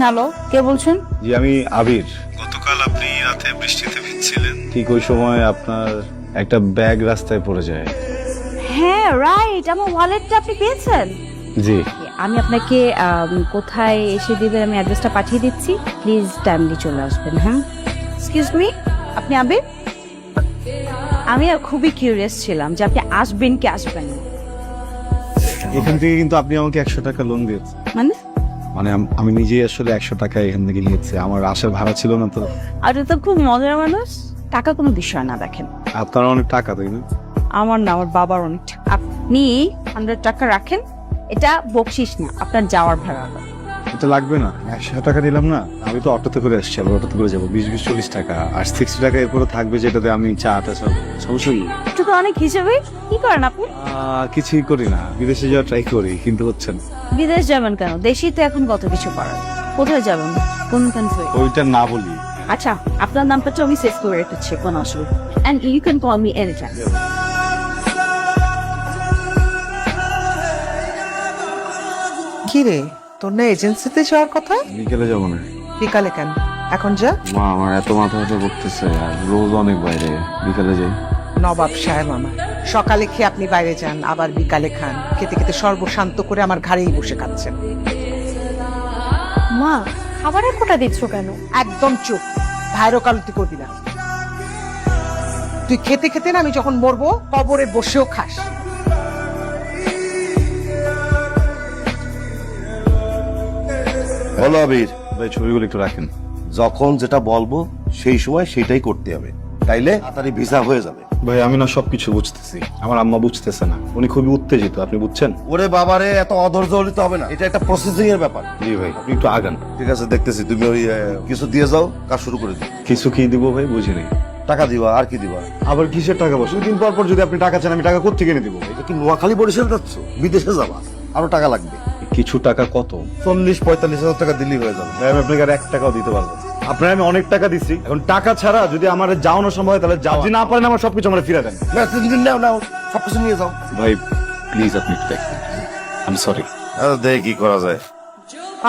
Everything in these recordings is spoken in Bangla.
হ্যালো, কে বলছেন? জি আমি আবির। গতকাল আপনি রাতে বৃষ্টিতে ভিজছিলেন, ঠিক ওই সময় আপনার একটা ব্যাগ রাস্তায় পড়ে যায়। হ্যাঁ রাইট, আমার ওয়ালেটটা আপনি পেয়েছেন? জি। আমি আপনাকে কোথায় এসে দিবেন আমি অ্যাড্রেসটা পাঠিয়ে দিচ্ছি, প্লিজ টাইমলি চলে আসবেন। হ্যাঁ, এক্সকিউজ মি, আপনি আবির? আমি খুবই কিউরিয়াস ছিলাম যে আপনি আসবেন কি আসবেন না। এখান থেকে কিন্তু আপনি আমাকে 100 টাকা লোন দিয়েছেন। মানে মানে আমি নিজেই আসলে 100 টাকা এখান থেকে নিয়েছি, আমার আসার ভাড়া ছিল না তো। আপনি তো খুব মজার মানুষ। টাকা কোনো বিষয় না, দেখেন আপনার অনেক টাকা তাই না? আমার না, আমার বাবার অনেক টাকা। আপনি 100 টাকা রাখেন, এটা বকশিস না, আপনার যাওয়ার ভাড়া। এটা লাগবে না, 100 টাকা দিলাম না। আমি তো অটোতে করে আসছি, আবার অটোতে করে যাবো। 20-40 টাকা আর 60 টাকা এরপরে থাকবে, যেটাতে আমি চাটা সব সমস্যা নেই। একটু তো অনেক হিসেবে। কি করেন আপনি? কিছুই করি না, বিদেশে যাওয়া ট্রাই করি কিন্তু হচ্ছে না। বিদেশ যাবেন কেন? দেশেই তো এখন কত কিছু করার। কোথায় যাবেন? কোন কান্ট্রি? ওইটা না বলি। আচ্ছা, আপনার নামটা তো আমি সেভ করে রেখেছি, কোনো অসুবিধা। And you can call me any time. কি রে, তোর না এজেন্সিতে যাওয়ার কথা? বিকেলে যাবো না। বিকালে কেন? এখন যা। মা, আমার এত মাথা ব্যথা করতেছে আর রোজ অনেক বাইরে, বিকালে যাই। নবাব সাহেব আমার, সকালে খেয়ে আপনি বাইরে যান, আবার বিকালে খান। খেতে খেতে সর্বশান্ত করে আমার ঘাড়েই বসে খাচ্ছেন। মা, খাবারের কোটা দিচ্ছ কেন? একদম চুপ, ভাইরো কালতি করবি না। তুই খেতে খেতে না আমি যখন মরবো কবরে বসেও খাস। বলো আবির, ভাই ছবিগুলো একটু রাখেন। যখন যেটা বলবো সেই সময় সেটাই করতে হবে, তাইলে তাড়াতাড়ি ভিসা হয়ে যাবে। ভাই আমি না সবকিছু বুঝতেছি, আমার আম্মা বুঝতেছে না, উনি খুবই উত্তেজিত, আপনি বুঝছেন? ওরে বাবারে, এত অধৈর্য হলে তো হবে না, এটা একটা প্রসেসিং এর ব্যাপার। জি ভাই, আপনি একটু আগান। ঠিক আছে, দেখতেছি। তুমি ওই কিছু দিয়ে যাও, কাজ শুরু করে দিও। কিছু কি দিব ভাই, বুঝিনি। টাকা দিবা, আর কি দিবা? আবার কিসের টাকা? বসে দুদিন পর পর যদি আপনি টাকা চান, আমি টাকা কোত্থেকে এনে দিব ভাই? এটা কি নোয়াখালী বরিশাল যাচ্ছ? বিদেশে যাবা, আরো টাকা লাগবে। কিছু টাকা কত? 40-45 হাজার টাকা দিলেই হয়ে যাবে। ভাই আমি আপনাকে আর 1 টাকাও দিতে পারবো না। আপনার আমি অনেক টাকা দিচ্ছি, এখন টাকা ছাড়া যদি আমার যাওয়ানো সম্ভব হয় তাহলে যাও, যদি না পারেন আমার সবকিছু আমার ফিরে দেন। না, 3 দিন নাও, নাও সবকিছু নিয়ে যাও। ভাই প্লিজ আপনি একটু দেখবেন, আমি সরি। দেখি কি করা যায়।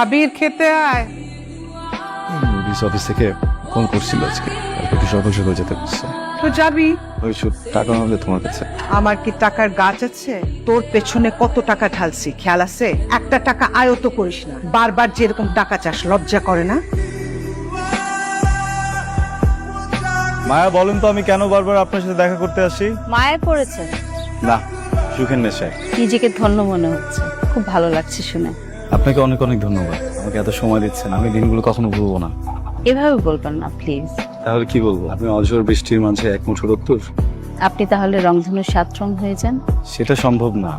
আবির খেতে আয়। পুলিশ অফিস থেকে ফোন করছিল আজকে, একটু সকাল সকাল যেতে বলছে। তো যাবি। ওই টাকা না হলে তোমার কাছে। আমার কি টাকার গাছ আছে? তোর পেছনে কত টাকা ঢালছি খেয়াল আছে? একটা টাকা আয়ত করিস না, বারবার যেরকম টাকা চাস, লজ্জা করে না? মায়া বলেন তো আমি কেন বারবার আপনার সাথে দেখা করতে আসি? মায়ে পড়েছে? না, সুখের নেশায়। নিজেকে ধন্য মনে হচ্ছে, খুব ভালো লাগছে শুনে। আপনাকে অনেক অনেক ধন্যবাদ, আমাকে এত সময় দিচ্ছেন, আমি দিনগুলো কখনো ভুলবো না। এভাবে বলবেন না প্লিজ। তাহলে কি বলবো? আপনি অঝোর বৃষ্টির মাঝে এক মুঠো রক্তর। আপনি তাহলে রংধনুর 7 রং হয়ে যান। সেটা সম্ভব না,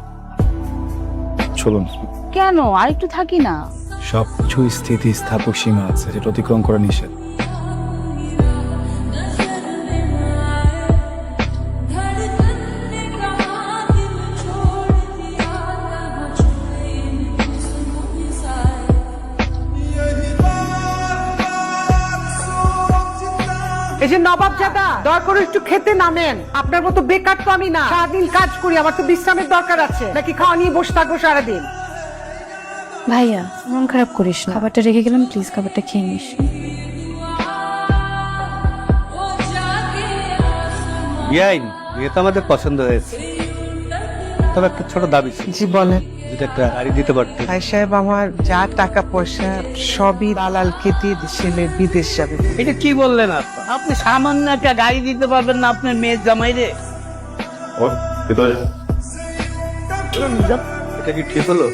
চলুন। কেন, আর একটু থাকি না? সবকিছু স্থিতি স্থাপক সীমা আছে, যেটা অতিক্রম করা নিষেধ। এই যে নবাব জাদা, দয়া করে একটু খেতে নামেন। আপনার মতো বেকার তো আমি না, সারাদিন কাজ করি, আমার তো বিশ্রামের দরকার আছে। নাকি খাওয়া নিয়ে বসে থাকবো সারাদিন? ভাইয়া, মন খারাপ করিস না, খাবারটা রেখে গেলাম, প্লিজ খাবারটা খেয়ে নিস। ইয়াইন, বিয়ে তো আমাদের পছন্দ হয়েছে, তবে একটা ছোট দাবি ছিল। জি বলেন। যদি একটা গাড়ি দিতে পারতে। ভাই সাহেব, আমার যা টাকা পয়সা সবই দালালকে দিয়ে ছেলে বিদেশ যাবে। এটা কি বললেন আপনি? আপনি সামান্য একটা গাড়ি দিতে পারবেন না আপনার মেয়ের জামাই রে? এটা কি ঠিক হলো?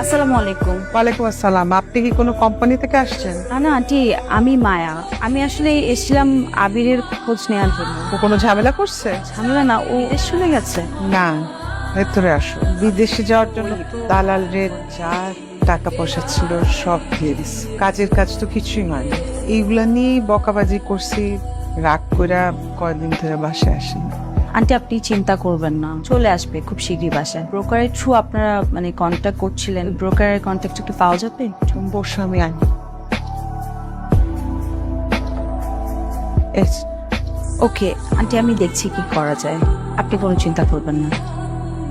আসসালামু আলাইকুম। ওয়ালাইকুম আসসালাম। আপনি কি কোনো কোম্পানি থেকে আসছেন? না আন্টি, আমি মায়া। আমি আসলে এসেছিলাম আবিরের খোঁজ নেওয়ার জন্য। ও কোনো ঝামেলা করছে? ঝামেলা না, ও দেশ চলে গেছে। না, ভেতরে আসো। বিদেশে যাওয়ার জন্য দালাল রে যা টাকা পয়সা ছিল সব দিয়ে দিস। কাজের কাজ তো কিছুই হয়নি। এইগুলা নিয়ে বকাবাজি করছি, রাগ কইরা কয়দিন ধরে বাসায় আসেনি। আন্টি আপনি চিন্তা করবেন না, চলে আসবে খুব শীঘ্রই বাসায়। ব্রোকারের থ্রু আপনারা মানে কন্ট্যাক্ট করছিলেন, ব্রোকারের কন্ট্যাক্ট একটু পাওয়া যাবে? বসে আমি আনি। ওকে আন্টি, আমি দেখছি কি করা যায়, আপনি কোনো চিন্তা করবেন না।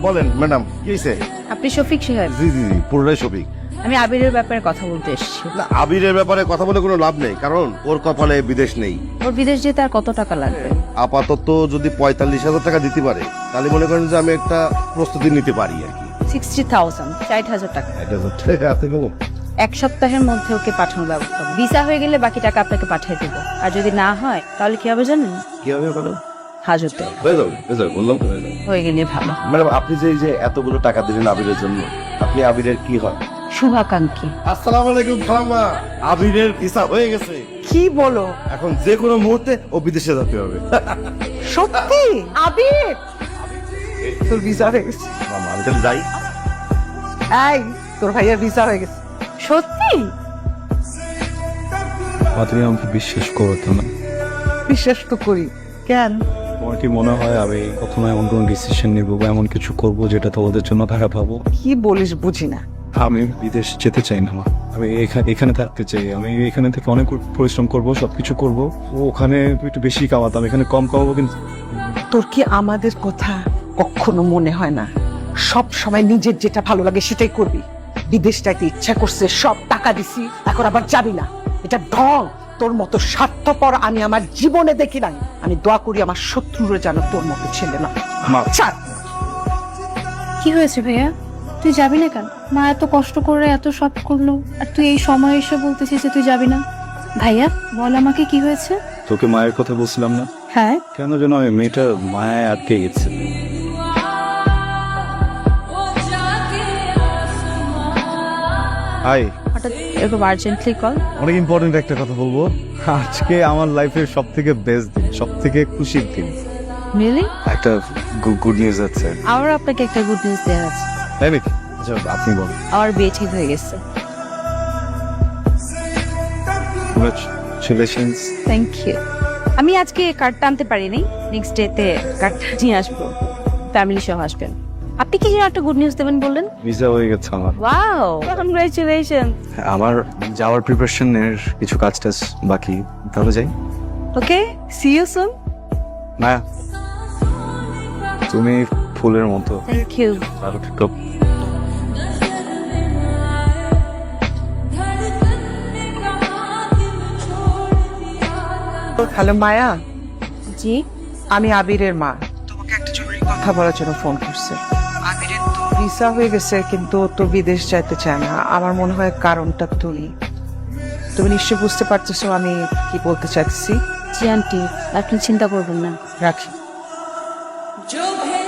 বলেন ম্যাডাম, কি হয়েছে? আপনি শফিক সাহেব? জি জি জি, পুরোটাই শফিক। আমি আবিরের ব্যাপারে কথা বলতে এসেছি। না, আবিরের ব্যাপারে কথা বলে কোনো লাভ নেই, কারণ ওর কপালে বিদেশ নেই। ওর বিদেশ যেতে আর কত টাকা লাগবে? আপাতত যদি 45,000 টাকা দিতে পারে, তাহলে মনে করেন যে আমি একটা প্রস্তুতি নিতে পারি আর কি। 60,000, 60,000 টাকা। এত কম? এক সপ্তাহের মধ্যে ওকে পাঠানোর ব্যবস্থা হবে। ভিসা হয়ে গেলে বাকি টাকা আপনাকে পাঠিয়ে দেবো। আর যদি না হয় তাহলে কি হবে জানেন? কি হবে ওখানে? হাজতে হয়ে যাবে, বললাম তো হয়ে যাবে। হয়ে গেলে ভালো। ম্যাডাম, আপনি যে এই যে এতগুলো টাকা দিলেন আবিরের জন্য, আপনি আবিরের কি হয়? শুভাকাঙ্ক্ষী। আসসালামু আলাইকুম খালাম্মা, আবিরের ভিসা হয়ে গেছে। কি বলো? এখন যে কোনো মুহূর্তে ও বিদেশে যেতে হবে। সত্যি? আবির তোর ভিসা হয়ে গেছে? মামা, আমি তাহলে যাই। এই তোর ভাইয়ের ভিসা হয়ে গেছে। সত্যি? তুমি আমাকে বিশ্বাস করতো না। বিশ্বাস তো করি। কেন? তোমার কি মনে হয় আমি কখনো এমন কোনো ডিসিশন নিবো বা এমন কিছু করবো যেটা তোমাদের জন্য খারাপ হবো? কি বলিস বুঝি না। আমি বিদেশ যেতে চাই না মা। আমি এখানে থাকতে চাই। আমি এখানে থেকে অনেক পরিশ্রম করবো, সবকিছু করবো। ওখানে একটু বেশি কামাতাম, এখানে কম কামাবো। কিন্তু তোর কি আমাদের কথা কখনো মনে হয় না? সব সময় নিজের যেটা ভালো লাগে সেটাই করবি। বিদেশ যাইতে ইচ্ছা করছে, সব টাকা দিছি, এখন আবার যাবি না। এটা ঢং। তোর মতো স্বার্থপর আমি আমার জীবনে দেখি নাই। আমি দোয়া করি আমার শত্রুরা যেন তোর মতো ছেলে না। মা, ছাড়। কি হয়েছে ভাইয়া? তুই যাবি না কেন? মা এত কষ্ট করে এত সব করলো, আর তুই এই সময় এসে বলতেছিস যে তুই যাবি না। ভাইয়া বল আমাকে কি হয়েছে? তোকে মায়ের কথা বলছিলাম না? হ্যাঁ। কেন যেন আমি মেয়েটা মায়ায় আটকে গেছে। হাই, হঠাৎ এরকম আর্জেন্টলি কল? অনেক ইম্পর্টেন্ট একটা কথা বলবো। আজকে আমার লাইফের সব থেকে বেস্ট দিন, সব থেকে খুশির দিন। রিয়েলি? একটা গুড নিউজ আছে। আমার আপনাকে একটা গুড নিউজ দেওয়ার আছে। তাই নাকি? আচ্ছা, আপনি বলুন। আমার বিয়ে ঠিক হয়ে গেছে। কংগ্রাচুলেশনস। Thank you. আমি আজকে কার্ডটা আনতে পারিনি, নেক্সট ডেতে কার্ডটা নিয়ে আসবো। ফ্যামিলি সহ আসবেন। আপনি কি যেন একটা গুড নিউজ দেবেন বললেন? ভিসা হয়ে গেছে আমার। Wow, congratulation. আমার যাওয়ার প্রিপারেশনের কিছু কাজ টাজ বাকি, তাহলে যাই। ওকে, সি ইউ সুন। মায়া, তুমি ফুলের মতো। Thank you. ভালো থেকো। হ্যালো মায়া, জি। আমি আবিরের মা। তোমাকে একটা জরুরি কথা বলার জন্য ফোন করছে। আবিরের তো ভিসা হয়ে গেছে, কিন্তু ও তো বিদেশ যেতে চায় না। আমার মনে হয় কারণটা তুমি নিশ্চয় বুঝতে পারতেছো আমি কি বলতে চাচ্ছি। জি আন্টি, আপনি চিন্তা করবেন না। রাখি। जो भी